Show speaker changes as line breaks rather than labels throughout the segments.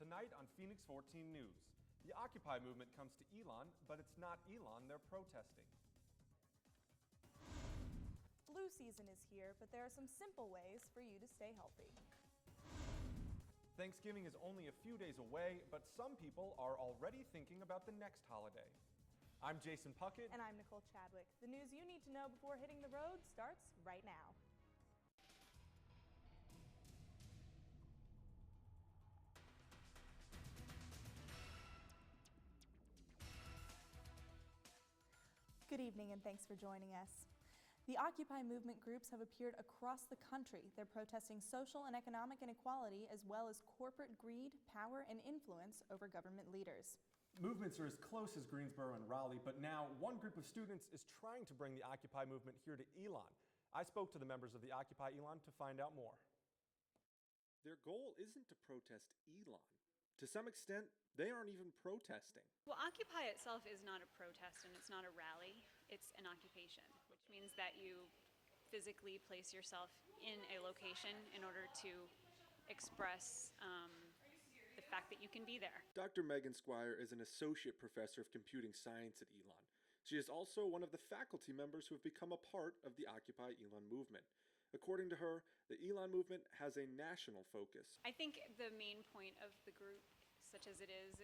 Tonight on Phoenix 14 News, the Occupy movement comes to Elon, but it's not Elon they're protesting.
Flu season is here, but there are some simple ways for you to stay healthy.
Thanksgiving is only a few days away, but some people are already thinking about the next holiday. I'm Jason Puckett.
And I'm Nicole Chadwick. The news you need to know before hitting the road starts right now. Good evening and thanks for joining us. The Occupy movement groups have appeared across the country. They're protesting social and economic inequality as well as corporate greed, power, and influence over government leaders.
Movements are as close as Greensboro and Raleigh, but now one group of students is trying to bring the Occupy movement here to Elon. I spoke to the members of the Occupy Elon to find out more. Their goal isn't to protest Elon. To some extent, they aren't even protesting.
Well, Occupy itself is not a protest and it's not a rally, it's an occupation, which means that you physically place yourself in a location in order to express the fact that you can be there.
Dr. Megan Squire is an associate professor of computing science at Elon. She is also one of the faculty members who have become a part of the Occupy Elon movement. According to her, the Elon movement has a national focus.
I think the main point of the group, such as it is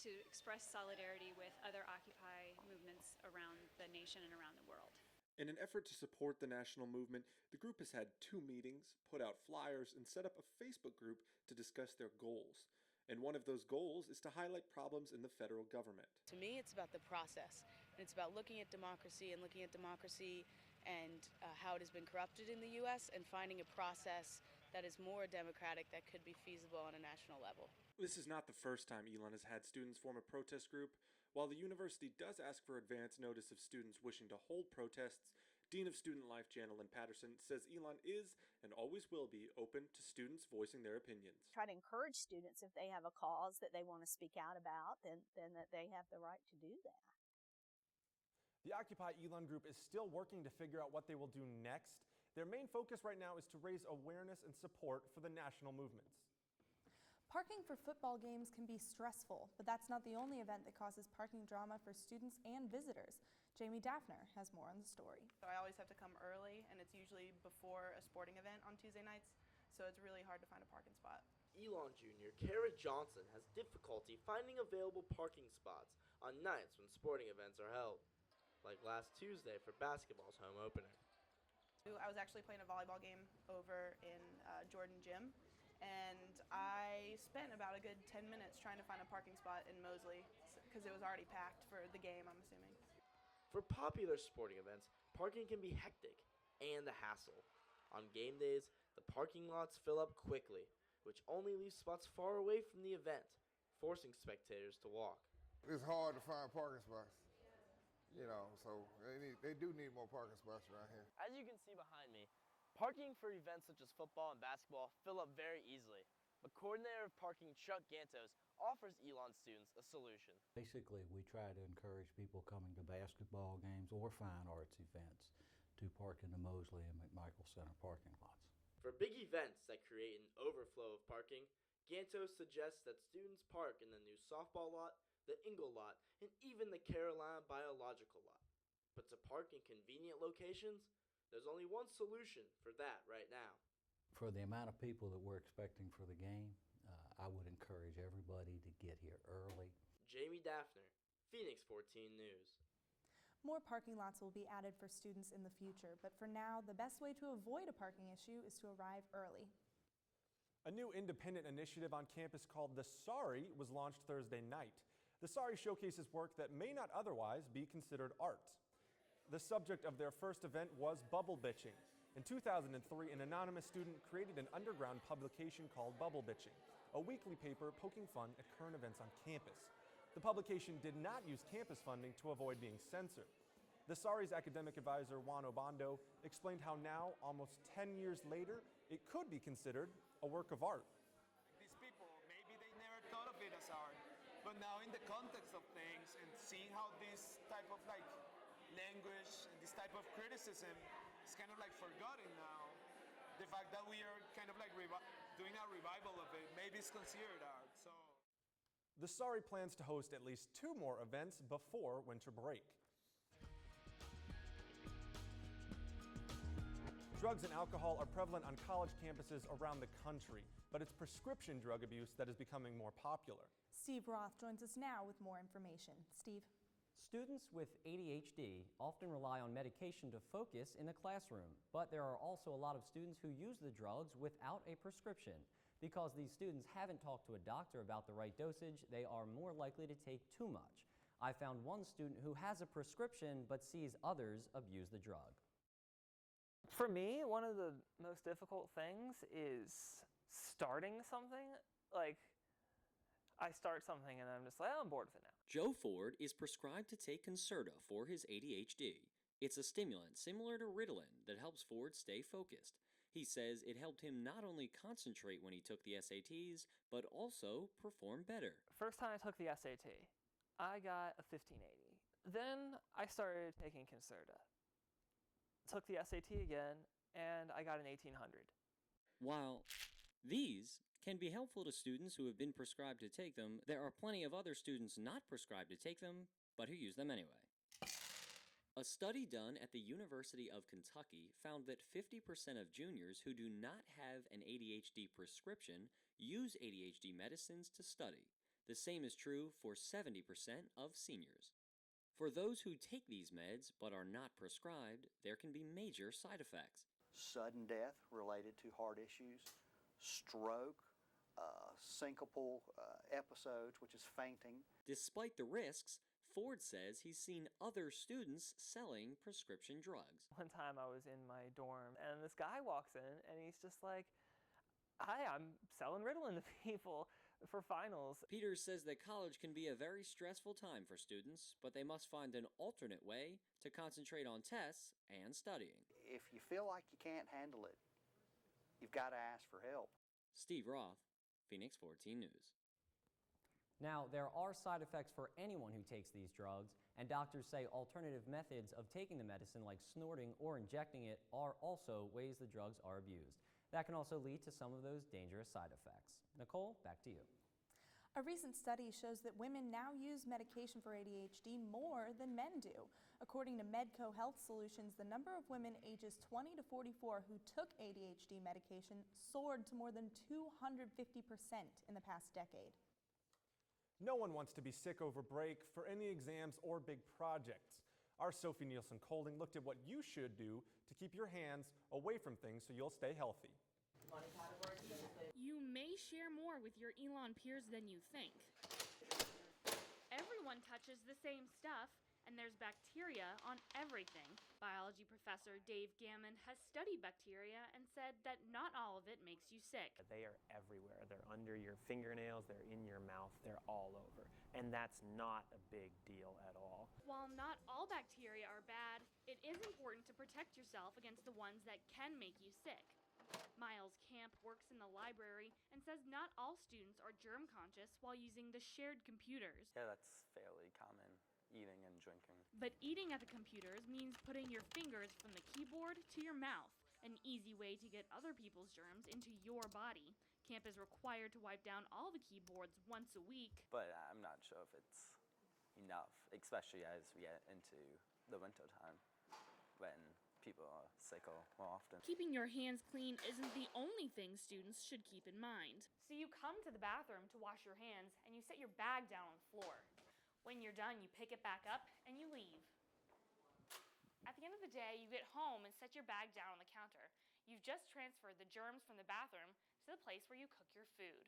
to express solidarity with other Occupy movements around the nation and around the world.
In an effort to support the national movement, the group has had 2 meetings, put out flyers, and set up a Facebook group to discuss their goals. And one of those goals is to highlight problems in the federal government.
To me, it's about the process. And it's about looking at democracy and how it has been corrupted in the U.S. and finding a process that is more democratic that could be feasible on a national level.
This is not the first time Elon has had students form a protest group. While the university does ask for advance notice of students wishing to hold protests, Dean of Student Life Janelyn Patterson says Elon is and always will be open to students voicing their opinions.
Try to encourage students if they have a cause that they want to speak out about, then that they have the right to do that.
The Occupy Elon group is still working to figure out what they will do next. Their main focus right now is to raise awareness and support for the national movements.
Parking for football games can be stressful, but that's not the only event that causes parking drama for students and visitors. Jamie Daffner has more on the story.
So I always have to come early, and it's usually before a sporting event on Tuesday nights, so it's really hard to find a parking spot.
Elon Jr. Kara Johnson has difficulty finding available parking spots on nights when sporting events are held, like last Tuesday for basketball's home opener.
I was actually playing a volleyball game over in Jordan Gym, and I spent about a good 10 minutes trying to find a parking spot in Mosley because it was already packed for the game, I'm assuming.
For popular sporting events, parking can be hectic and a hassle. On game days, the parking lots fill up quickly, which only leaves spots far away from the event, forcing spectators to walk.
It's hard to find parking spots, so they do need more parking spots around here.
As you can see behind me, parking for events such as football and basketball fill up very easily, but coordinator of parking Chuck Gantos offers Elon students a solution.
Basically, we try to encourage people coming to basketball games or fine arts events to park in the Mosley and McMichael Center parking lots.
For big events that create an overflow of parking, Gantos suggests that students park in the new softball lot, the Ingle lot, and even the Carolina Biological lot. But to park in convenient locations, there's only one solution for that right now.
For the amount of people that we're expecting for the game, I would encourage everybody to get here early.
Jamie Daffner, Phoenix 14 News.
More parking lots will be added for students in the future, but for now, the best way to avoid a parking issue is to arrive early.
A new independent initiative on campus called The Sorry was launched Thursday night. The Sorry showcases work that may not otherwise be considered art. The subject of their first event was bubble bitching. In 2003, an anonymous student created an underground publication called Bubble Bitching, a weekly paper poking fun at current events on campus. The publication did not use campus funding to avoid being censored. The Sorry's academic advisor, Juan Obando, explained how now, almost 10 years later, it could be considered a work of art.
These people, maybe they never thought of it as art, but now in the context of things and seeing how this type of language and this type of criticism is kind of forgotten now, the fact that we are kind of doing a revival of it, maybe it's considered art.
The SARI plans to host at least 2 more events before winter break. Drugs and alcohol are prevalent on college campuses around the country, but it's prescription drug abuse that is becoming more popular.
Steve Roth joins us now with more information. Steve?
Students with ADHD often rely on medication to focus in the classroom, but there are also a lot of students who use the drugs without a prescription. Because these students haven't talked to a doctor about the right dosage, they are more likely to take too much. I found one student who has a prescription but sees others abuse the drug.
For me, one of the most difficult things is starting something. Like, I start something and I'm just like, oh, I'm bored with it now.
Joe Ford is prescribed to take Concerta for his ADHD. It's a stimulant similar to Ritalin that helps Ford stay focused. He says it helped him not only concentrate when he took the SATs, but also perform better.
First time I took the SAT, I got a 1580. Then I started taking Concerta. Took the SAT again, and I got an 1800.
While these can be helpful to students who have been prescribed to take them, there are plenty of other students not prescribed to take them, but who use them anyway. A study done at the University of Kentucky found that 50% of juniors who do not have an ADHD prescription use ADHD medicines to study. The same is true for 70% of seniors. For those who take these meds but are not prescribed, there can be major side effects.
Sudden death related to heart issues, stroke, syncopal episodes, which is fainting.
Despite the risks, Ford says he's seen other students selling prescription drugs.
One time I was in my dorm and this guy walks in and he's just like, hi, I'm selling Ritalin to people for finals.
Peters says that college can be a very stressful time for students, but they must find an alternate way to concentrate on tests and studying.
If you feel like you can't handle it, you've got to ask for help.
Steve Roth, Phoenix 14 News.
Now, there are side effects for anyone who takes these drugs, and doctors say alternative methods of taking the medicine, like snorting or injecting it, are also ways the drugs are abused. That can also lead to some of those dangerous side effects. Nicole, back to you.
A recent study shows that women now use medication for ADHD more than men do. According to Medco Health Solutions, the number of women ages 20 to 44 who took ADHD medication soared to more than 250% in the past decade.
No one wants to be sick over break for any exams or big projects. Our Sophie Nielsen-Colding looked at what you should do to keep your hands away from things so you'll stay healthy.
You may share more with your Elon peers than you think. Everyone touches the same stuff, and there's bacteria on everything. Biology professor Dave Gammon has studied bacteria and said that not all of it makes you sick.
They are everywhere. They're under your fingernails, they're in your mouth, they're all over. And that's not a big deal at all.
While not all bacteria are bad, it is important to protect yourself against the ones that can make you sick. Miles Camp works in the library and says not all students are germ conscious while using the shared computers.
Yeah, that's fairly common, eating and drinking.
But eating at the computers means putting your fingers from the keyboard to your mouth, an easy way to get other people's germs into your body. Camp is required to wipe down all the keyboards once a week.
But I'm not sure if it's enough, especially as we get into the winter time when people are sicker more often.
Keeping your hands clean isn't the only thing students should keep in mind. So you come to the bathroom to wash your hands and you set your bag down on the floor. When you're done, you pick it back up and you leave. At the end of the day, you get home and set your bag down on the counter. You've just transferred the germs from the bathroom to the place where you cook your food.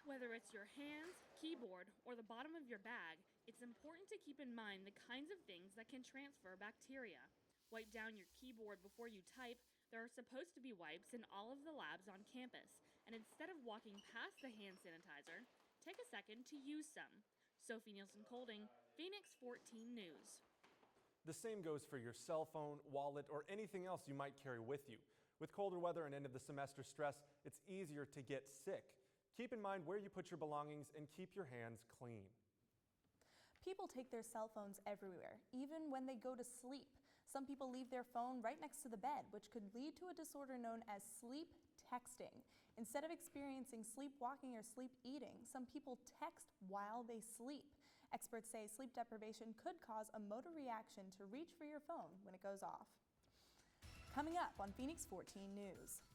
Whether it's your hands, keyboard, or the bottom of your bag, it's important to keep in mind the kinds of things that can transfer bacteria. Wipe down your keyboard before you type. There are supposed to be wipes in all of the labs on campus, and instead of walking past the hand sanitizer, take a second to use some. Sophie Nielsen-Colding, Phoenix 14 News.
The same goes for your cell phone, wallet, or anything else you might carry with you. With colder weather and end of the semester stress, it's easier to get sick. Keep in mind where you put your belongings and keep your hands clean.
People take their cell phones everywhere, even when they go to sleep. Some people leave their phone right next to the bed, which could lead to a disorder known as sleep texting. Instead of experiencing sleepwalking or sleep eating, some people text while they sleep. Experts say sleep deprivation could cause a motor reaction to reach for your phone when it goes off. Coming up on Phoenix 14 News.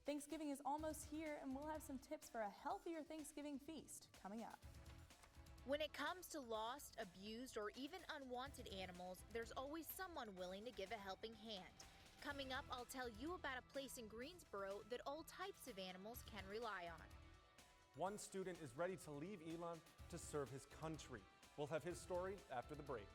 Thanksgiving is almost here, and we'll have some tips for a healthier Thanksgiving feast coming up.
When it comes to lost, abused, or even unwanted animals, there's always someone willing to give a helping hand. Coming up, I'll tell you about a place in Greensboro that all types of animals can rely on.
One student is ready to leave Elon to serve his country. We'll have his story after the break.